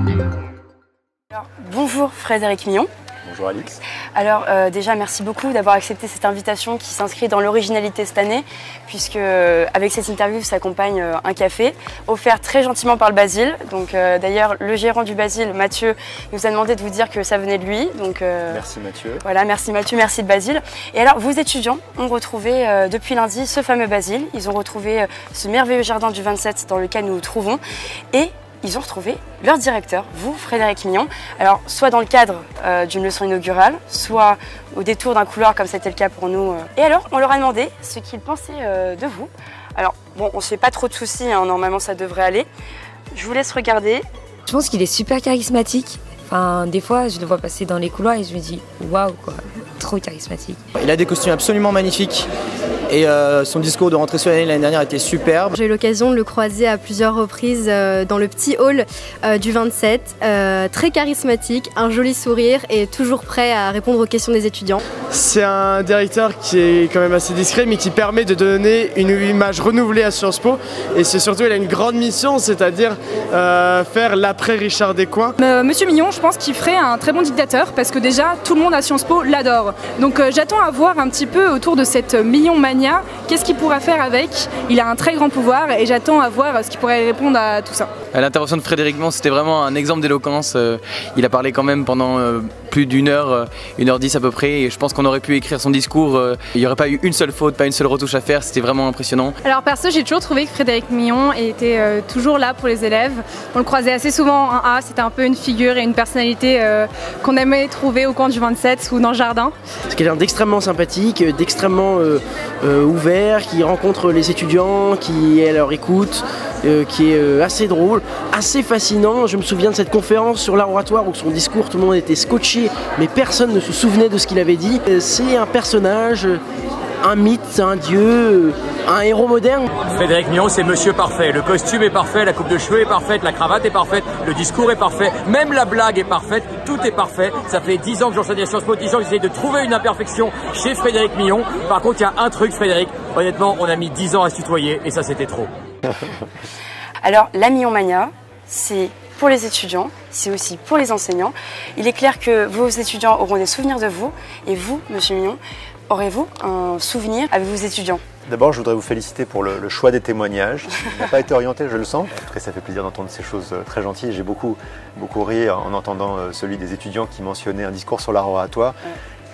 Alors, bonjour Frédéric Millon. Bonjour Alix. Alors déjà merci beaucoup d'avoir accepté cette invitation qui s'inscrit dans l'originalité cette année, puisque avec cette interview s'accompagne un café offert très gentiment par le Basile. Donc d'ailleurs le gérant du Basile, Mathieu, nous a demandé de vous dire que ça venait de lui. Donc merci Mathieu. Voilà, merci Mathieu, merci le Basile. Et alors vos étudiants ont retrouvé depuis lundi ce fameux Basile. Ils ont retrouvé ce merveilleux jardin du 27 dans lequel nous nous trouvons et ils ont retrouvé leur directeur, vous, Frédéric Millon. Alors, soit dans le cadre d'une leçon inaugurale, soit au détour d'un couloir, comme c'était le cas pour nous. Et alors, on leur a demandé ce qu'ils pensaient de vous. Alors, bon, on ne se fait pas trop de soucis, hein, normalement ça devrait aller. Je vous laisse regarder. Je pense qu'il est super charismatique. Enfin, des fois, je le vois passer dans les couloirs et je me dis, waouh, quoi, trop charismatique. Il a des costumes absolument magnifiques. Et son discours de rentrée solennelle l'année dernière était superbe. J'ai eu l'occasion de le croiser à plusieurs reprises dans le petit hall du 27. Très charismatique, un joli sourire et toujours prêt à répondre aux questions des étudiants. C'est un directeur qui est quand même assez discret mais qui permet de donner une image renouvelée à Sciences Po. Et c'est surtout, il a une grande mission, c'est-à-dire faire l'après Richard Descoings. Monsieur Millon, je pense qu'il ferait un très bon dictateur parce que déjà tout le monde à Sciences Po l'adore. Donc j'attends à voir un petit peu autour de cette Millon Mania. Qu'est-ce qu'il pourra faire avec? Il a un très grand pouvoir et j'attends à voir ce qu'il pourrait répondre à tout ça. L'intervention de Frédéric Millon, c'était vraiment un exemple d'éloquence. Il a parlé quand même pendant plus d'une heure, 1h10 à peu près, et je pense qu'on aurait pu écrire son discours. Il n'y aurait pas eu une seule faute, pas une seule retouche à faire, c'était vraiment impressionnant. Alors perso, j'ai toujours trouvé que Frédéric Millon était toujours là pour les élèves. On le croisait assez souvent en A, c'était un peu une figure et une personnalité qu'on aimait trouver au coin du 27 ou dans le jardin. C'est quelqu'un d'extrêmement sympathique, d'extrêmement ouvert, qui rencontre les étudiants, qui est à leur écoute, qui est assez drôle, assez fascinant. Je me souviens de cette conférence sur l'art oratoire où son discours, tout le monde était scotché, mais personne ne se souvenait de ce qu'il avait dit. C'est un personnage, un mythe, un dieu, un héros moderne. Frédéric Millon, c'est monsieur parfait. Le costume est parfait, la coupe de cheveux est parfaite, la cravate est parfaite, le discours est parfait, même la blague est parfaite, tout est parfait. Ça fait 10 ans que j'enseigne à Sciences Po, 10 ans que j'essaie de trouver une imperfection chez Frédéric Millon. Par contre, il y a un truc, Frédéric, honnêtement, on a mis 10 ans à se tutoyer et ça, c'était trop. Alors, la Millon Mania, c'est pour les étudiants, c'est aussi pour les enseignants. Il est clair que vos étudiants auront des souvenirs de vous et vous, monsieur Millon, aurez-vous un souvenir avec vos étudiants? D'abord, je voudrais vous féliciter pour le choix des témoignages. Il n'a pas été orienté, je le sens. En tout cas, ça fait plaisir d'entendre ces choses très gentilles. J'ai beaucoup ri en entendant celui des étudiants qui mentionnait un discours sur l'art oratoire,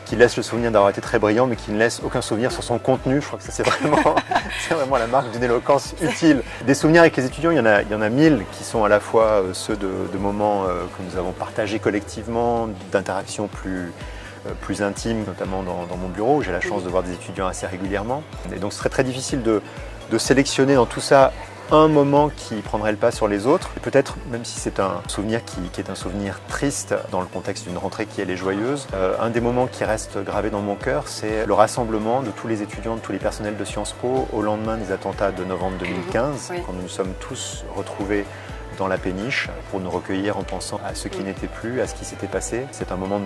qui laisse le souvenir d'avoir été très brillant, mais qui ne laisse aucun souvenir sur son contenu. Je crois que ça, c'est vraiment la marque d'une éloquence utile. Des souvenirs avec les étudiants, il y en a 1000 qui sont à la fois ceux de moments que nous avons partagés collectivement, d'interactions plus intime, notamment dans mon bureau, où j'ai la chance de voir des étudiants assez régulièrement. Et donc ce serait très difficile de sélectionner dans tout ça un moment qui prendrait le pas sur les autres. Et peut-être, même si c'est un souvenir qui est un souvenir triste dans le contexte d'une rentrée qui elle est joyeuse, un des moments qui reste gravé dans mon cœur, c'est le rassemblement de tous les étudiants, de tous les personnels de Sciences Po au lendemain des attentats de novembre 2015, quand nous nous sommes tous retrouvés dans la péniche pour nous recueillir en pensant à ce qui n'était plus, à ce qui s'était passé. C'est un moment,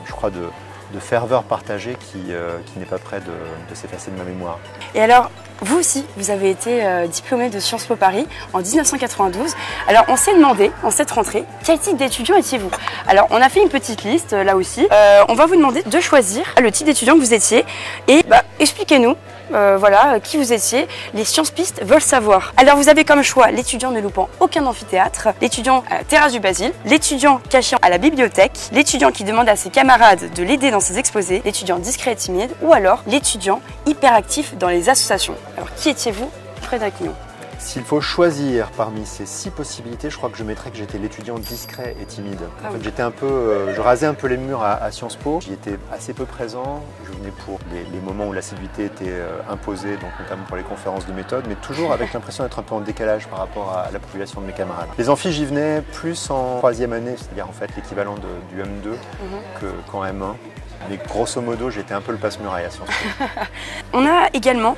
je crois, de ferveur partagée qui n'est pas près de s'effacer de ma mémoire. Et alors, vous aussi, vous avez été diplômé de Sciences Po Paris en 1992. Alors, on s'est demandé, en cette rentrée, quel type d'étudiant étiez-vous? Alors, on a fait une petite liste, là aussi. On va vous demander de choisir le type d'étudiant que vous étiez. Et expliquez-nous, voilà, qui vous étiez. Les Sciences Pistes veulent savoir. Alors, vous avez comme choix l'étudiant ne loupant aucun amphithéâtre, l'étudiant à la terrasse du Basile, l'étudiant caché à la bibliothèque, l'étudiant qui demande à ses camarades de l'aider dans ses exposés, l'étudiant discret et timide, ou alors l'étudiant hyperactif dans les associations. Alors, qui étiez-vous, Frédéric Millon? S'il faut choisir parmi ces 6 possibilités, je crois que je mettrais que j'étais l'étudiant discret et timide. En fait, j'étais je rasais un peu les murs à Sciences Po. J'y étais assez peu présent. Je venais pour les moments où l'assiduité était imposée, donc notamment pour les conférences de méthode, mais toujours avec l'impression d'être un peu en décalage par rapport à la population de mes camarades. Les amphis, j'y venais plus en 3e année, c'est-à-dire en fait l'équivalent du M2 qu'en M1. Mais grosso modo, j'étais un peu le passe-muraille à Sciences Po. On a également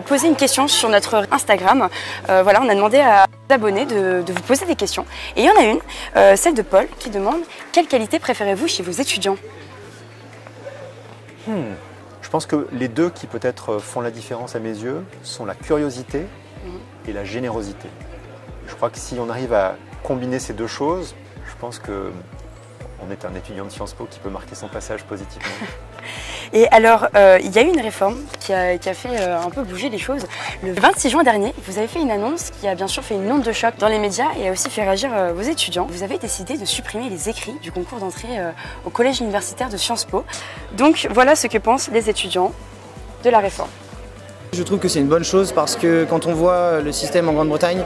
posé une question sur notre Instagram. Voilà, on a demandé à des abonnés de vous poser des questions. Et il y en a une, celle de Paul, qui demande « Quelle qualité préférez-vous chez vos étudiants ?» Je pense que les deux qui peut-être font la différence à mes yeux sont la curiosité et la générosité. Je crois que si on arrive à combiner ces deux choses, je pense qu'on est un étudiant de Sciences Po qui peut marquer son passage positivement. Et alors, il y a eu une réforme qui a fait un peu bouger les choses. Le 26 juin dernier, vous avez fait une annonce qui a bien sûr fait une onde de choc dans les médias et a aussi fait réagir vos étudiants. Vous avez décidé de supprimer les écrits du concours d'entrée au collège universitaire de Sciences Po. Donc voilà ce que pensent les étudiants de la réforme. Je trouve que c'est une bonne chose parce que quand on voit le système en Grande-Bretagne,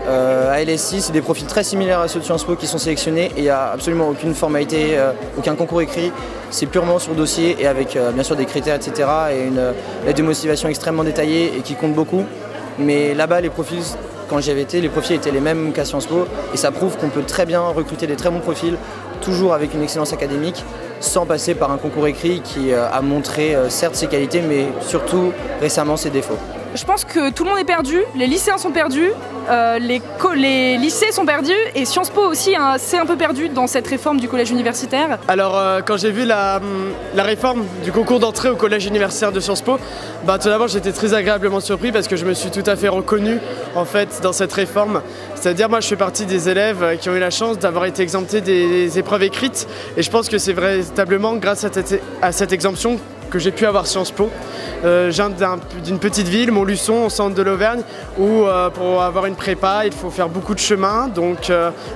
à LSI, c'est des profils très similaires à ceux de Sciences Po qui sont sélectionnés et il n'y a absolument aucune formalité, aucun concours écrit. C'est purement sur dossier et avec bien sûr des critères, etc. et une lettre de motivation extrêmement détaillée et qui compte beaucoup. Mais là-bas, les profils, quand j'y avais été, les profils étaient les mêmes qu'à Sciences Po et ça prouve qu'on peut très bien recruter des très bons profils, toujours avec une excellence académique, sans passer par un concours écrit qui a montré certes ses qualités, mais surtout récemment ses défauts. Je pense que tout le monde est perdu, les lycéens sont perdus, les lycées sont perdus et Sciences Po aussi s'est un peu perdu dans cette réforme du collège universitaire. Alors quand j'ai vu la réforme du concours d'entrée au collège universitaire de Sciences Po, tout d'abord j'étais très agréablement surpris parce que je me suis tout à fait reconnu en fait dans cette réforme. C'est-à-dire moi je fais partie des élèves qui ont eu la chance d'avoir été exemptés des épreuves écrites et je pense que c'est véritablement grâce à cette exemption que j'ai pu avoir Sciences Po. Je viens d'une petite ville, Montluçon, au centre de l'Auvergne, où pour avoir une prépa, il faut faire beaucoup de chemin, donc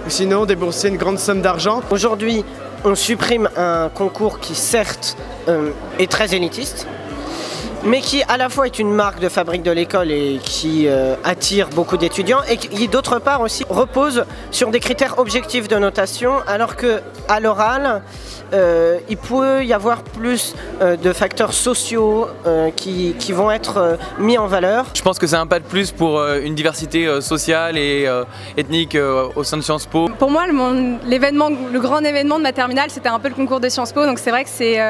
sinon débourser une grande somme d'argent. Aujourd'hui, on supprime un concours qui certes est très élitiste, mais qui à la fois est une marque de fabrique de l'école et qui attire beaucoup d'étudiants et qui d'autre part aussi repose sur des critères objectifs de notation, alors qu'à l'oral, il peut y avoir plus de facteurs sociaux qui vont être mis en valeur. Je pense que c'est un pas de plus pour une diversité sociale et ethnique au sein de Sciences Po. Pour moi, le grand événement de ma terminale, c'était un peu le concours de Sciences Po, donc c'est vrai que c'est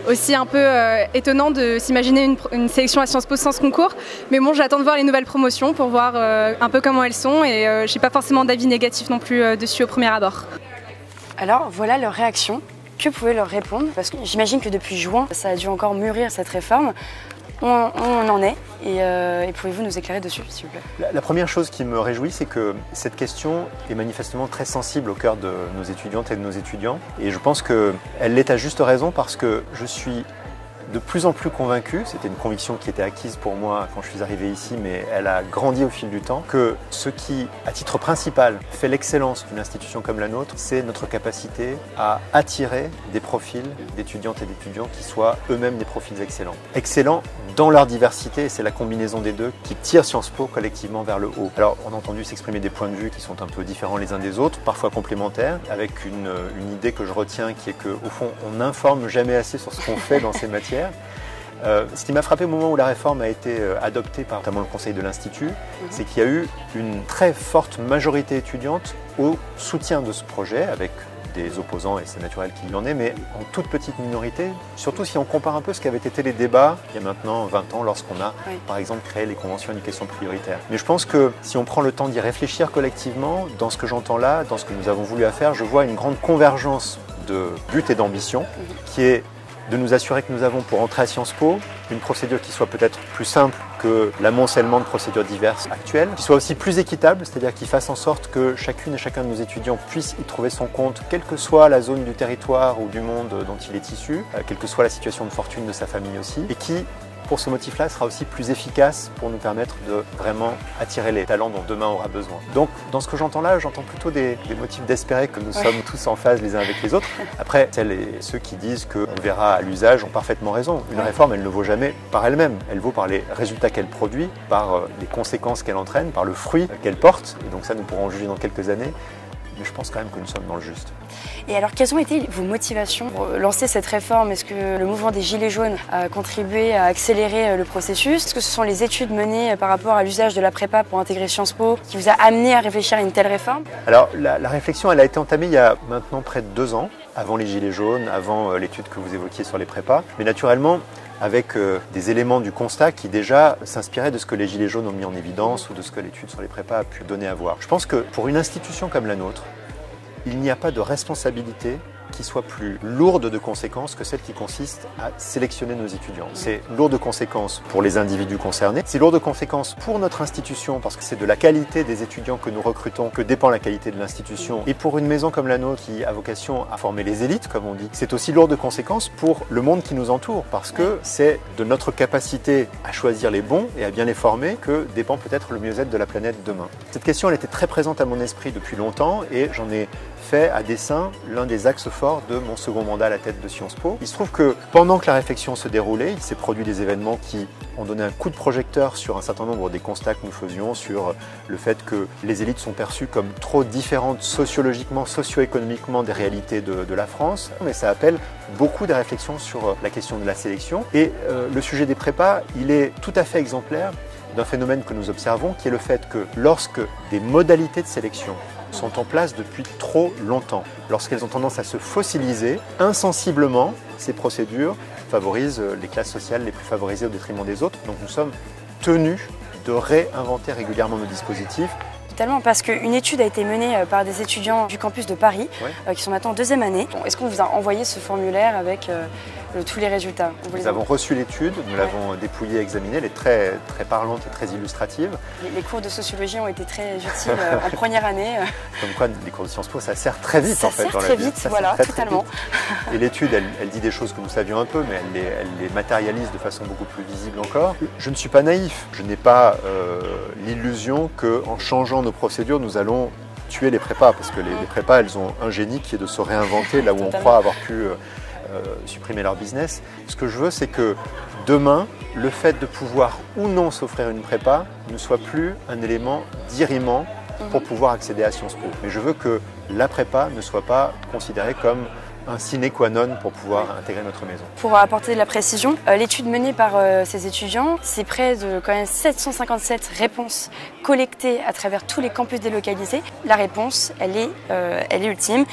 aussi un peu étonnant de s'imaginer une sélection à Sciences Po sans ce concours. Mais bon, j'attends de voir les nouvelles promotions pour voir un peu comment elles sont et j'ai pas forcément d'avis négatif non plus dessus au premier abord. Alors voilà leur réaction. Que pouvez leur répondre? Parce que j'imagine que depuis juin, ça a dû encore mûrir cette réforme. On en est et pouvez-vous nous éclairer dessus, s'il vous plaît? La première chose qui me réjouit, c'est que cette question est manifestement très sensible au cœur de nos étudiantes et de nos étudiants. Et je pense qu'elle l'est à juste raison parce que je suis de plus en plus convaincu, c'était une conviction qui était acquise pour moi quand je suis arrivé ici, mais elle a grandi au fil du temps, que ce qui, à titre principal, fait l'excellence d'une institution comme la nôtre, c'est notre capacité à attirer des profils d'étudiantes et d'étudiants qui soient eux-mêmes des profils excellents. Excellents dans leur diversité, et c'est la combinaison des deux qui tire Sciences Po collectivement vers le haut. Alors, on a entendu s'exprimer des points de vue qui sont un peu différents les uns des autres, parfois complémentaires, avec une idée que je retiens qui est qu'au fond, on n'informe jamais assez sur ce qu'on fait dans ces matières. Ce qui m'a frappé au moment où la réforme a été adoptée par notamment le conseil de l'Institut, c'est qu'il y a eu une très forte majorité étudiante au soutien de ce projet, avec des opposants, et c'est naturel qu'il y en ait, mais en toute petite minorité, surtout si on compare un peu ce qu'avaient été les débats il y a maintenant 20 ans lorsqu'on a, par exemple, créé les conventions d'éducation prioritaire. Mais je pense que si on prend le temps d'y réfléchir collectivement, dans ce que j'entends là, dans ce que nous avons voulu faire, je vois une grande convergence de buts et d'ambition qui est de nous assurer que nous avons pour entrer à Sciences Po une procédure qui soit peut-être plus simple que l'amoncellement de procédures diverses actuelles, qui soit aussi plus équitable, c'est-à-dire qui fasse en sorte que chacune et chacun de nos étudiants puisse y trouver son compte, quelle que soit la zone du territoire ou du monde dont il est issu, quelle que soit la situation de fortune de sa famille aussi, et qui, pour ce motif-là, sera aussi plus efficace pour nous permettre de vraiment attirer les talents dont demain aura besoin. Donc, dans ce que j'entends là, j'entends plutôt des motifs d'espérer que nous sommes tous en phase les uns avec les autres. Après, celles et ceux qui disent qu'on verra à l'usage ont parfaitement raison. Une réforme, elle ne vaut jamais par elle-même. Elle vaut par les résultats qu'elle produit, par les conséquences qu'elle entraîne, par le fruit qu'elle porte. Et donc ça, nous pourrons en juger dans quelques années. Mais je pense quand même que nous sommes dans le juste. Et alors, quelles ont été vos motivations pour lancer cette réforme? Est-ce que le mouvement des Gilets jaunes a contribué à accélérer le processus? Est-ce que ce sont les études menées par rapport à l'usage de la prépa pour intégrer Sciences Po qui vous a amené à réfléchir à une telle réforme? Alors, la réflexion, elle a été entamée il y a maintenant près de 2 ans, avant les Gilets jaunes, avant l'étude que vous évoquiez sur les prépas. Mais naturellement, avec des éléments du constat qui déjà s'inspiraient de ce que les Gilets jaunes ont mis en évidence ou de ce que l'étude sur les prépas a pu donner à voir. Je pense que pour une institution comme la nôtre, il n'y a pas de responsabilité qui soit plus lourde de conséquences que celle qui consiste à sélectionner nos étudiants. C'est lourd de conséquences pour les individus concernés, c'est lourd de conséquences pour notre institution parce que c'est de la qualité des étudiants que nous recrutons que dépend la qualité de l'institution. Et pour une maison comme la nôtre qui a vocation à former les élites, comme on dit, c'est aussi lourd de conséquences pour le monde qui nous entoure parce que c'est de notre capacité à choisir les bons et à bien les former que dépend peut-être le mieux-être de la planète demain. Cette question, elle était très présente à mon esprit depuis longtemps et j'en ai fait à dessein l'un des axes forts de mon second mandat à la tête de Sciences Po. Il se trouve que pendant que la réflexion se déroulait, il s'est produit des événements qui ont donné un coup de projecteur sur un certain nombre des constats que nous faisions sur le fait que les élites sont perçues comme trop différentes sociologiquement, socio-économiquement des réalités de la France. Mais ça appelle beaucoup de réflexions sur la question de la sélection. Et le sujet des prépas, il est tout à fait exemplaire d'un phénomène que nous observons, qui est le fait que lorsque des modalités de sélection sont en place depuis trop longtemps, lorsqu'elles ont tendance à se fossiliser, insensiblement, ces procédures favorisent les classes sociales les plus favorisées au détriment des autres. Donc nous sommes tenus de réinventer régulièrement nos dispositifs. Totalement, parce qu'une étude a été menée par des étudiants du campus de Paris, qui sont maintenant en deuxième année. Est-ce qu'on vous a envoyé ce formulaire avec tous les résultats? Nous avons reçu l'étude, nous l'avons dépouillée et examinée, elle est très parlante et très illustrative. Les cours de sociologie ont été très utiles en première année. Comme quoi, les cours de Sciences Po, ça sert très vite ça en fait sert dans très la vie. Vite, voilà, totalement. Et l'étude, elle dit des choses que nous savions un peu, mais elle les matérialise de façon beaucoup plus visible encore. Je ne suis pas naïf, je n'ai pas l'illusion qu'en changeant nos procédures, nous allons tuer les prépas, parce que les prépas, elles ont un génie qui est de se réinventer là où on croit avoir pu supprimer leur business. Ce que je veux, c'est que demain, le fait de pouvoir ou non s'offrir une prépa ne soit plus un élément dirimant pour pouvoir accéder à Sciences Po. Mais je veux que la prépa ne soit pas considérée comme un sine qua non pour pouvoir intégrer notre maison. Pour apporter de la précision, l'étude menée par ces étudiants, c'est près de quand même 757 réponses collectées à travers tous les campus délocalisés. La réponse, elle est ultime.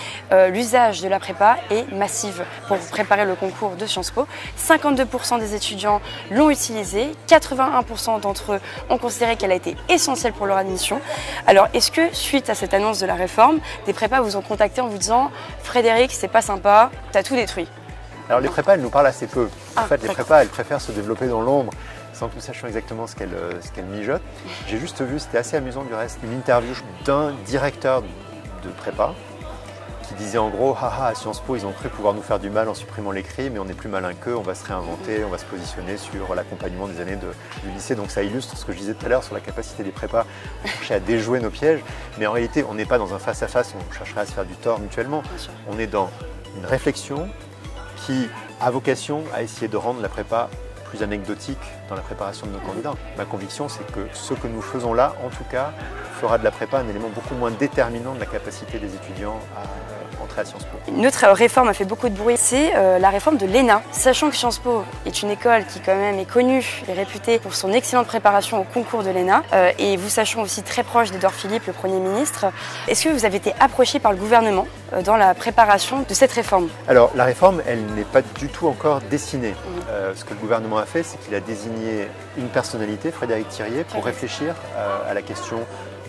L'usage de la prépa est massif pour préparer le concours de Sciences Po. 52% des étudiants l'ont utilisée, 81% d'entre eux ont considéré qu'elle a été essentielle pour leur admission. Alors, est-ce que suite à cette annonce de la réforme, des prépas vous ont contacté en vous disant « Frédéric, c'est pas sympa, t'as tout détruit ». Alors les prépas, elles nous parlent assez peu. En fait, les prépas, elles préfèrent se développer dans l'ombre sans que nous sachions exactement ce qu'elles mijotent. J'ai juste vu, c'était assez amusant du reste, une interview d'un directeur de prépa qui disait en gros « Haha, à Sciences Po, ils ont cru pouvoir nous faire du mal en supprimant l'écrit, mais on est plus malin qu'eux, on va se réinventer, on va se positionner sur l'accompagnement des années du lycée. » Donc ça illustre ce que je disais tout à l'heure sur la capacité des prépas à chercher à déjouer nos pièges. Mais en réalité, on n'est pas dans un face-à-face où on chercherait à se faire du tort mutuellement. On est dans une réflexion qui a vocation à essayer de rendre la prépa plus anecdotique dans la préparation de nos candidats. Ma conviction, c'est que ce que nous faisons là, en tout cas, fera de la prépa un élément beaucoup moins déterminant de la capacité des étudiants à entrer à Sciences Po. Une autre réforme a fait beaucoup de bruit, c'est la réforme de l'ENA. Sachant que Sciences Po est une école qui quand même est connue et réputée pour son excellente préparation au concours de l'ENA, et vous sachant aussi très proche d'Édouard Philippe, le Premier ministre, est-ce que vous avez été approché par le gouvernement dans la préparation de cette réforme? Alors la réforme, elle n'est pas du tout encore dessinée. Ce que le gouvernement a fait, c'est qu'il a désigné une personnalité, Frédéric Thiriet, pour réfléchir à la question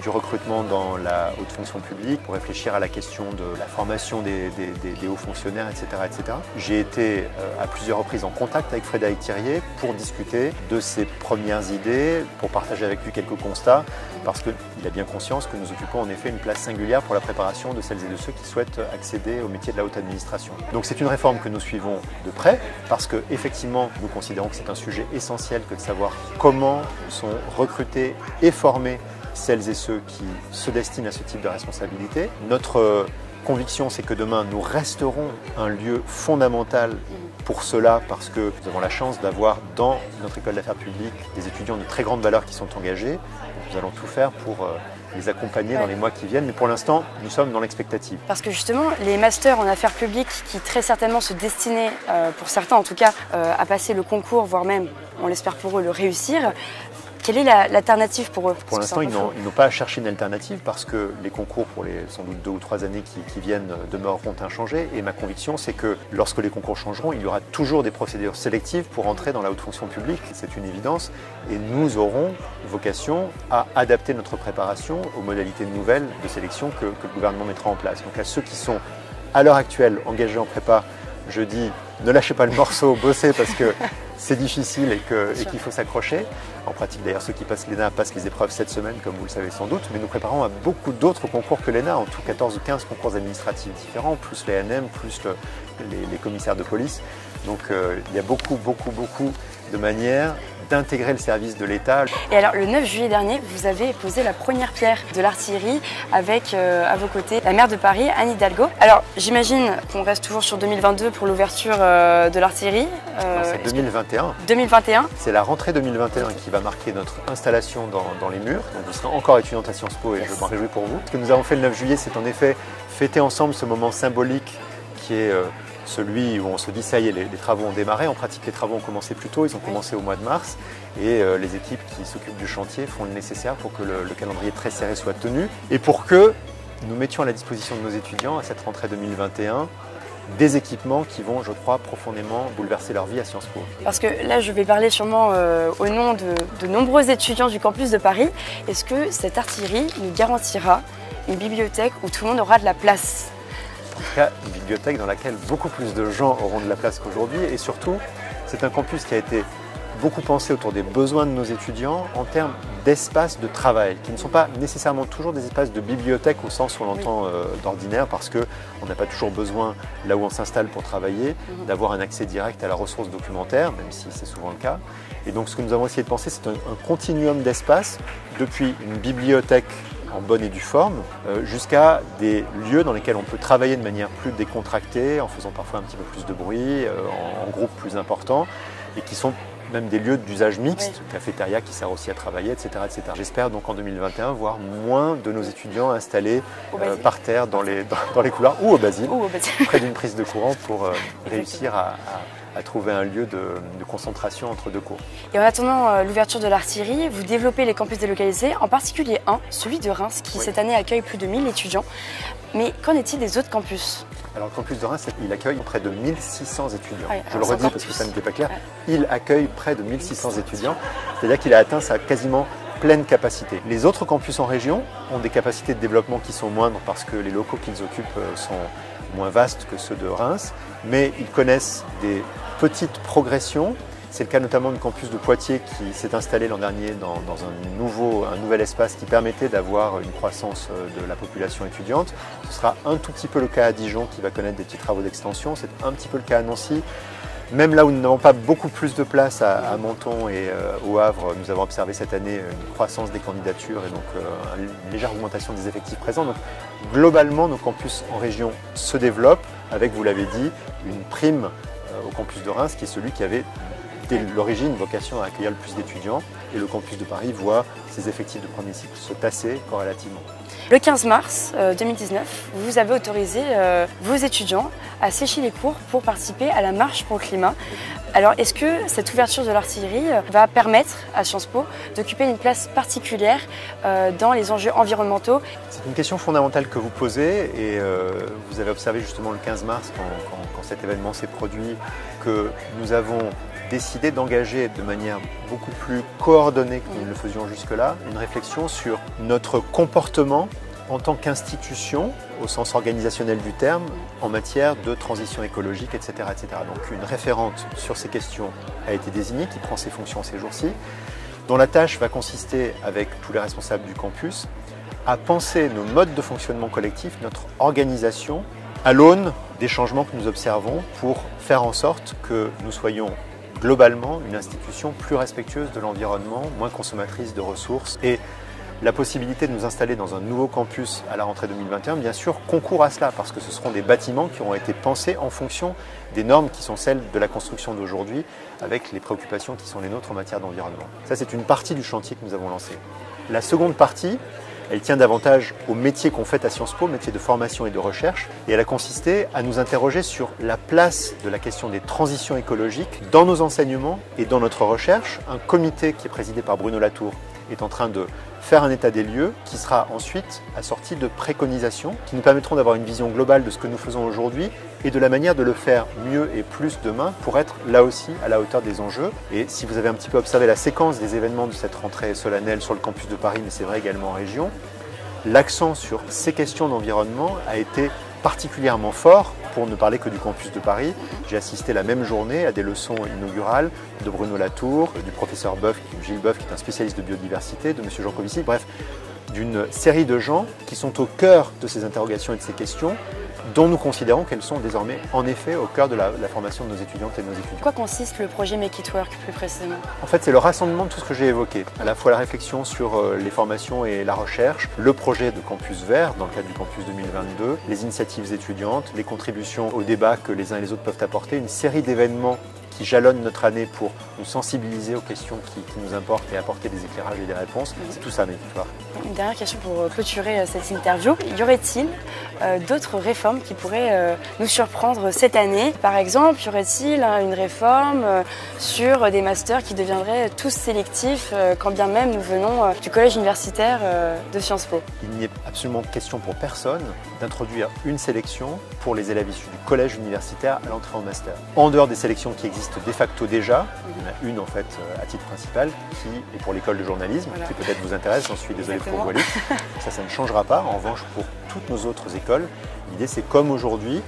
du recrutement dans la haute fonction publique, pour réfléchir à la question de la formation des hauts fonctionnaires, etc. etc. J'ai été à plusieurs reprises en contact avec Frédéric Thiriet pour discuter de ses premières idées, pour partager avec lui quelques constats, parce qu'il a bien conscience que nous occupons en effet une place singulière pour la préparation de celles et de ceux qui souhaitent accéder au métier de la haute administration. Donc c'est une réforme que nous suivons de près, parce que effectivement nous considérons que c'est un sujet essentiel que de savoir comment sont recrutés et formés celles et ceux qui se destinent à ce type de responsabilité. Notre conviction, c'est que demain, nous resterons un lieu fondamental pour cela, parce que nous avons la chance d'avoir dans notre école d'affaires publiques des étudiants de très grande valeur qui sont engagés. Nous allons tout faire pour les accompagner dans les mois qui viennent, mais pour l'instant, nous sommes dans l'expectative. Parce que justement, les masters en affaires publiques qui très certainement se destinaient, pour certains en tout cas, à passer le concours, voire même, on l'espère pour eux, le réussir, quelle est l'alternative pour eux? Pour l'instant, ils n'ont pas à chercher une alternative parce que les concours pour les sans doute 2 ou 3 années qui viennent demeureront inchangés. Et ma conviction, c'est que lorsque les concours changeront, il y aura toujours des procédures sélectives pour entrer dans la haute fonction publique. C'est une évidence. Et nous aurons vocation à adapter notre préparation aux modalités nouvelles de sélection que le gouvernement mettra en place. Donc à ceux qui sont à l'heure actuelle engagés en prépa, je dis ne lâchez pas le morceau, bossez parce que c'est difficile et qu'il faut s'accrocher. En pratique d'ailleurs, ceux qui passent l'ENA passent les épreuves cette semaine, comme vous le savez sans doute, mais nous préparons à beaucoup d'autres concours que l'ENA, en tout 14 ou 15 concours administratifs différents, plus les ANM, plus les commissaires de police. Donc il y a beaucoup de manières d'intégrer le service de l'État. Et alors le 9 juillet dernier, vous avez posé la première pierre de l'artillerie avec à vos côtés la maire de Paris, Anne Hidalgo. Alors j'imagine qu'on reste toujours sur 2022 pour l'ouverture de l'artillerie. C'est 2021. 2021. C'est la rentrée 2021 qui va marquer notre installation dans les murs. Donc vous serez encore étudiante à Sciences Po et je m'en réjouis pour vous. Ce que nous avons fait le 9 juillet, c'est en effet fêter ensemble ce moment symbolique qui est celui où on se dit ça y est, les travaux ont démarré. En pratique, les travaux ont commencé plus tôt, ils ont commencé au mois de mars et les équipes qui s'occupent du chantier font le nécessaire pour que le calendrier très serré soit tenu et pour que nous mettions à la disposition de nos étudiants à cette rentrée 2021 des équipements qui vont, je crois, profondément bouleverser leur vie à Sciences Po. Parce que là, je vais parler sûrement au nom de nombreux étudiants du campus de Paris. Est-ce que cette artillerie nous garantira une bibliothèque où tout le monde aura de la place ? En tout cas, une bibliothèque dans laquelle beaucoup plus de gens auront de la place qu'aujourd'hui. Et surtout, c'est un campus qui a été beaucoup pensé autour des besoins de nos étudiants en termes d'espaces de travail, qui ne sont pas nécessairement toujours des espaces de bibliothèque au sens où on l'entend d'ordinaire, parce qu'on n'a pas toujours besoin, là où on s'installe pour travailler, d'avoir un accès direct à la ressource documentaire, même si c'est souvent le cas. Et donc ce que nous avons essayé de penser, c'est un continuum d'espace, depuis une bibliothèque en bonne et due forme, jusqu'à des lieux dans lesquels on peut travailler de manière plus décontractée, en faisant parfois un petit peu plus de bruit, en groupe plus important, et qui sont même des lieux d'usage mixte, cafétéria qui sert aussi à travailler, etc. etc. J'espère donc en 2021 voir moins de nos étudiants installés par terre dans les couloirs ou au Basile, près d'une prise de courant pour réussir à trouver un lieu de concentration entre deux cours. Et en attendant l'ouverture de l'artillerie, vous développez les campus délocalisés, en particulier celui de Reims, qui cette année accueille plus de 1000 étudiants. Mais qu'en est-il des autres campus ? Alors le campus de Reims, il accueille près de 1600 étudiants. Je le c'est redis parce que ça n'était pas clair. Il accueille près de 1600 étudiants, c'est-à-dire qu'il a atteint sa quasiment pleine capacité. Les autres campus en région ont des capacités de développement qui sont moindres parce que les locaux qu'ils occupent sont moins vastes que ceux de Reims, mais ils connaissent des petites progressions. C'est le cas notamment du campus de Poitiers qui s'est installé l'an dernier dans un nouvel espace qui permettait d'avoir une croissance de la population étudiante. Ce sera un tout petit peu le cas à Dijon qui va connaître des petits travaux d'extension. C'est un petit peu le cas à Nancy. Même là où nous n'avons pas beaucoup plus de place à Menton et au Havre, nous avons observé cette année une croissance des candidatures et donc une légère augmentation des effectifs présents. Donc globalement, nos campus en région se développent avec, vous l'avez dit, une prime au campus de Reims qui est celui qui avait dès l'origine vocation à accueillir le plus d'étudiants et le campus de Paris voit ses effectifs de premier cycle se tasser corrélativement. Le 15 mars 2019, vous avez autorisé vos étudiants à sécher les cours pour participer à la marche pour le climat. Alors est-ce que cette ouverture de l'artillerie va permettre à Sciences Po d'occuper une place particulière dans les enjeux environnementaux ? C'est une question fondamentale que vous posez et vous avez observé justement le 15 mars quand cet événement s'est produit que nous avons décidé d'engager de manière beaucoup plus coordonnée que nous ne le faisions jusque-là, une réflexion sur notre comportement en tant qu'institution, au sens organisationnel du terme, en matière de transition écologique, etc., etc. Donc une référente sur ces questions a été désignée, qui prend ses fonctions ces jours-ci, dont la tâche va consister, avec tous les responsables du campus, à penser nos modes de fonctionnement collectif, notre organisation, à l'aune des changements que nous observons pour faire en sorte que nous soyons globalement une institution plus respectueuse de l'environnement, moins consommatrice de ressources. Et la possibilité de nous installer dans un nouveau campus à la rentrée 2021, bien sûr, concourt à cela, parce que ce seront des bâtiments qui auront été pensés en fonction des normes qui sont celles de la construction d'aujourd'hui, avec les préoccupations qui sont les nôtres en matière d'environnement. Ça, c'est une partie du chantier que nous avons lancé. La seconde partie, elle tient davantage au métier qu'on fait à Sciences Po, métier de formation et de recherche, et elle a consisté à nous interroger sur la place de la question des transitions écologiques dans nos enseignements et dans notre recherche. Un comité qui est présidé par Bruno Latour est en train de faire un état des lieux qui sera ensuite assorti de préconisations qui nous permettront d'avoir une vision globale de ce que nous faisons aujourd'hui et de la manière de le faire mieux et plus demain pour être là aussi à la hauteur des enjeux. Et si vous avez un petit peu observé la séquence des événements de cette rentrée solennelle sur le campus de Paris, mais c'est vrai également en région, l'accent sur ces questions d'environnement a été particulièrement fort, pour ne parler que du campus de Paris. J'ai assisté la même journée à des leçons inaugurales de Bruno Latour, du professeur Gilles Boeuf, qui est un spécialiste de biodiversité, de M. Jean Covici, bref, d'une série de gens qui sont au cœur de ces interrogations et de ces questions, dont nous considérons qu'elles sont désormais en effet au cœur de la formation de nos étudiantes et de nos étudiants. En quoi consiste le projet Make It Work plus précisément? En fait, c'est le rassemblement de tout ce que j'ai évoqué, à la fois la réflexion sur les formations et la recherche, le projet de Campus Vert dans le cadre du Campus 2022, les initiatives étudiantes, les contributions au débat que les uns et les autres peuvent apporter, une série d'événements qui jalonnent notre année pour nous sensibiliser aux questions qui nous importent et apporter des éclairages et des réponses. C'est tout ça, Make It Work. Une dernière question pour clôturer cette interview. Y aurait-il d'autres réformes qui pourraient nous surprendre cette année? Par exemple, y aurait-il une réforme sur des masters qui deviendraient tous sélectifs quand bien même nous venons du collège universitaire de Sciences Po? Il n'y est absolument question pour personne d'introduire une sélection pour les élèves issus du collège universitaire à l'entrée en master. En dehors des sélections qui existent de facto déjà, il y en a une en fait à titre principal qui est pour l'école de journalisme, qui peut-être vous intéresse, j'en suis désolé pour vous. Ça ne changera pas. En revanche, pour toutes nos autres écoles, l'idée c'est comme aujourd'hui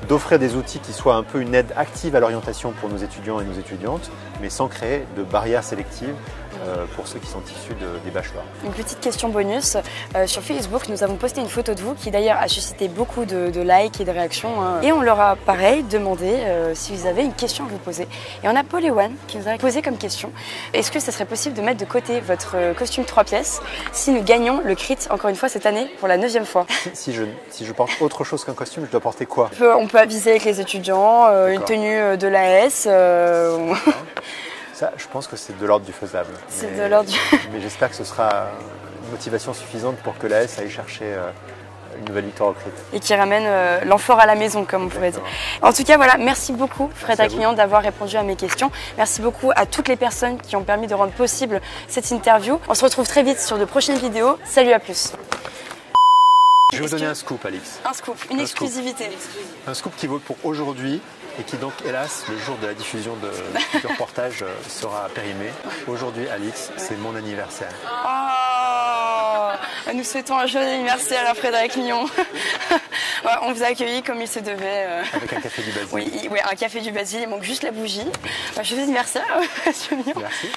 d'offrir des outils qui soient un peu une aide active à l'orientation pour nos étudiants et nos étudiantes, mais sans créer de barrières sélectives pour ceux qui sont issus des bachelors. Une petite question bonus. Sur Facebook, nous avons posté une photo de vous qui d'ailleurs a suscité beaucoup de likes et de réactions. Et on leur a pareil demandé si vous avez une question à vous poser. Et on a Paul Ewan qui nous a posé comme question: est-ce que ça serait possible de mettre de côté votre costume 3 pièces si nous gagnons le CRIT encore une fois cette année pour la 9e fois? Si je porte autre chose qu'un costume, je dois porter quoi? On peut aviser avec les étudiants, une tenue de l'AS. Ça, je pense que c'est de l'ordre du faisable. C'est de l'ordre du... Mais j'espère que ce sera une motivation suffisante pour que l'AS aille chercher une nouvelle victoire au CRIT. Et qui ramène l'amphore à la maison, comme on pourrait dire. En tout cas, voilà, merci beaucoup Frédéric Mignon d'avoir répondu à mes questions. Merci beaucoup à toutes les personnes qui ont permis de rendre possible cette interview. On se retrouve très vite sur de prochaines vidéos. Salut, à plus. Je vais vous donner un scoop, Alix. Un scoop, une exclusivité. Un scoop qui vaut pour aujourd'hui et qui donc, hélas, le jour de la diffusion du reportage sera périmé. Aujourd'hui, Alix, c'est mon anniversaire. Oh, nous souhaitons un joyeux anniversaire à Frédéric Mignon. Ouais, on vous a accueilli comme il se devait. Avec un café du Basile. Oui, un café du Basile, il manque juste la bougie. Joyeux anniversaire, monsieur Mignon. Merci.